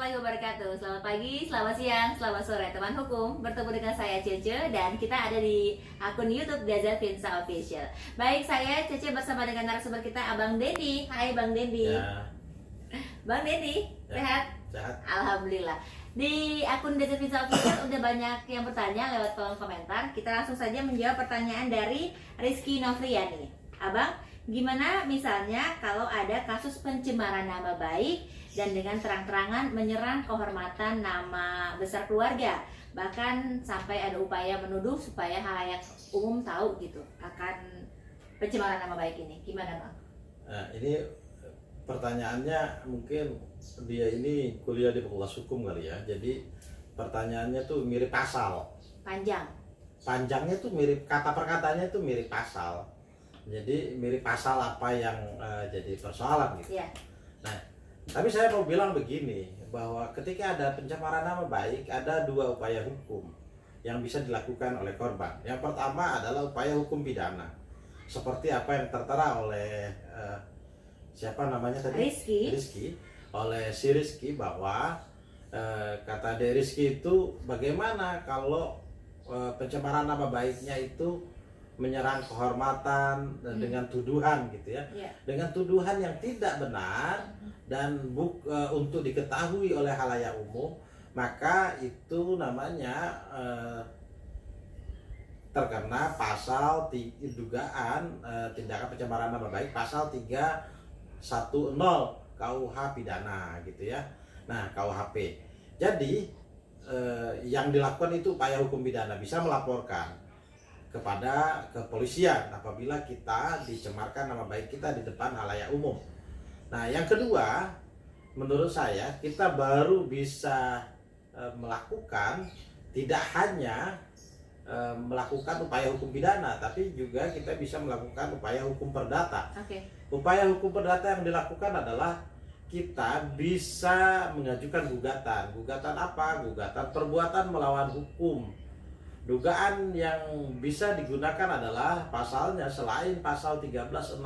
warahmatullahi wabarakatuh. Selamat pagi, selamat siang, selamat sore teman hukum. Bertemu dengan saya Cece dan kita ada di akun YouTube Desert Finsa Official. Baik, saya Cece bersama dengan narasumber kita Abang Dendi. Hai Bang Dendi. Ya. Bang Dendi, Ya, sehat? sehat. Alhamdulillah. Di akun Desert Finsa Official udah banyak yang bertanya lewat kolom komentar. Kita langsung saja menjawab pertanyaan dari Rizky Novriani. Abang, gimana misalnya kalau ada kasus pencemaran nama baik dan dengan terang-terangan menyerang kehormatan nama besar keluarga, bahkan sampai ada upaya menuduh supaya halayak umum tahu gitu akan pencemaran nama baik ini, gimana Bang? Nah, ini pertanyaannya mungkin dia ini kuliah di Fakultas Hukum kali ya. Jadi pertanyaannya tuh mirip pasal. Panjangnya tuh mirip, kata perkataannya tuh mirip pasal. Jadi mirip pasal apa yang jadi persoalan gitu. Iya. Nah, tapi saya mau bilang begini, bahwa ketika ada pencemaran nama baik, ada dua upaya hukum yang bisa dilakukan oleh korban. Yang pertama adalah upaya hukum pidana, seperti apa yang tertera oleh siapa namanya tadi? Rizky. Oleh si Rizky, bahwa kata dari Rizky itu, bagaimana kalau pencemaran nama baiknya itu menyerang kehormatan dengan tuduhan gitu ya, dengan tuduhan yang tidak benar dan untuk diketahui oleh halayak umum, maka itu namanya terkena pasal dugaan tindakan pencemaran nama baik, pasal 310 KUH pidana gitu ya. Nah, KUHP. Jadi yang dilakukan itu upaya hukum pidana, bisa melaporkan kepada kepolisian apabila kita dicemarkan nama baik kita di depan halayak umum. Nah, yang kedua, menurut saya kita baru bisa melakukan, tidak hanya melakukan upaya hukum pidana, tapi juga kita bisa melakukan upaya hukum perdata. Upaya hukum perdata yang dilakukan adalah kita bisa mengajukan gugatan. Gugatan apa? Gugatan perbuatan melawan hukum. Dugaan yang bisa digunakan adalah pasalnya selain pasal 1365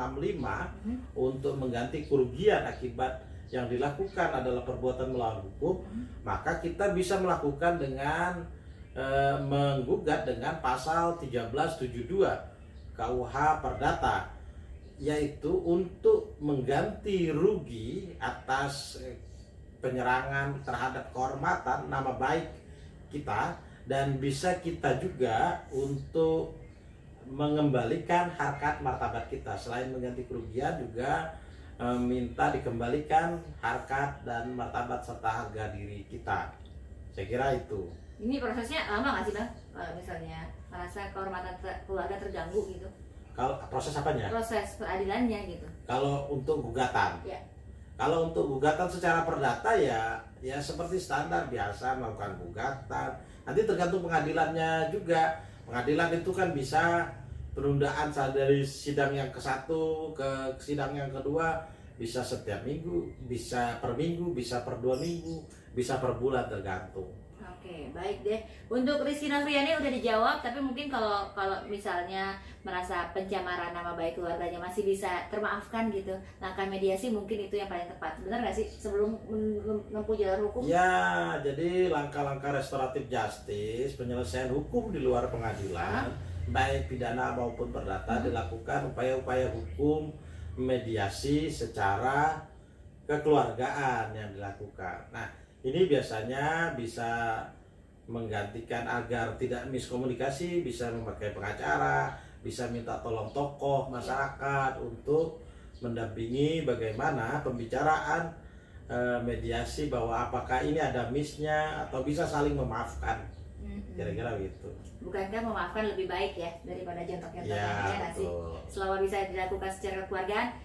untuk mengganti kerugian akibat yang dilakukan adalah perbuatan melawan hukum, maka kita bisa melakukan dengan menggugat dengan pasal 1372 KUH Perdata, yaitu untuk mengganti rugi atas penyerangan terhadap kehormatan nama baik kita. Dan bisa kita juga untuk mengembalikan harkat martabat kita. Selain mengganti kerugian, juga minta dikembalikan harkat dan martabat serta harga diri kita. Saya kira itu. Ini prosesnya lama nggak sih Bang? Kalau misalnya merasa kehormatan keluarga terganggu gitu? Kalau proses apanya? Proses peradilannya gitu. Kalau untuk gugatan? Ya. Kalau untuk gugatan secara perdata ya seperti standar biasa melakukan gugatan. Nanti tergantung pengadilannya juga. Pengadilan itu kan bisa penundaan dari sidang yang ke-1 ke sidang yang kedua, bisa setiap minggu, bisa per minggu, bisa per 2 minggu, bisa per bulan, tergantung. Oke, baik deh. Untuk Rizky Novriani udah dijawab, tapi mungkin kalau misalnya merasa pencemaran nama baik keluarganya masih bisa termaafkan gitu, langkah mediasi mungkin itu yang paling tepat. Benar nggak sih sebelum menempuh jalur hukum? Ya, jadi langkah-langkah restoratif justice, penyelesaian hukum di luar pengadilan, baik pidana maupun perdata, dilakukan upaya-upaya hukum mediasi secara kekeluargaan yang dilakukan. Nah, ini biasanya bisa menggantikan agar tidak miskomunikasi, bisa memakai pengacara, bisa minta tolong tokoh masyarakat untuk mendampingi bagaimana pembicaraan mediasi, bahwa apakah ini ada miss-nya atau bisa saling memaafkan. Kira-kira gitu. Bukankah memaafkan lebih baik ya daripada jontok-jontok Ya, sih? Selama bisa dilakukan secara kekeluargaan,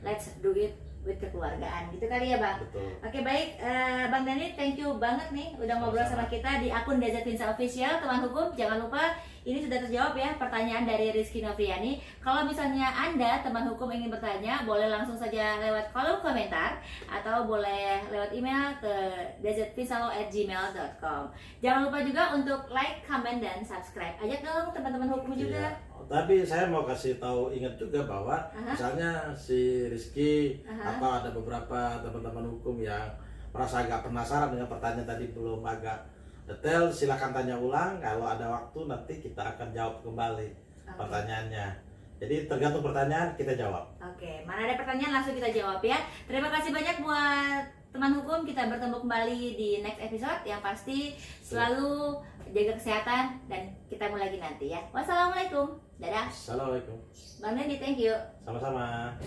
let's do it with kekeluargaan gitu kali ya Bang. Betul. Oke, baik, Bang Dani, thank you banget nih udah ngobrol sama kita di akun Desert Finsa Official. Teman hukum, jangan lupa ini sudah terjawab ya pertanyaan dari Rizky Novriani. Kalau misalnya Anda teman hukum ingin bertanya, boleh langsung saja lewat kolom komentar atau boleh lewat email ke desertfinsalo@gmail.com. Jangan lupa juga untuk like, comment, dan subscribe. Ajak dong teman-teman hukum juga. Tapi saya mau kasih tahu, ingat juga bahwa misalnya si Rizky atau ada beberapa teman-teman hukum yang merasa agak penasaran dengan pertanyaan tadi belum agak detail, silakan tanya ulang. Kalau ada waktu nanti kita akan jawab kembali pertanyaannya. Jadi tergantung pertanyaan kita jawab. Oke, mana ada pertanyaan langsung kita jawab ya. Terima kasih banyak buat teman hukum. Kita bertemu kembali di next episode. Yang pasti selalu jaga kesehatan dan kita mulai lagi nanti ya. Wassalamualaikum. Dadah. Assalamualaikum. Bang Dendi, thank you. Sama-sama.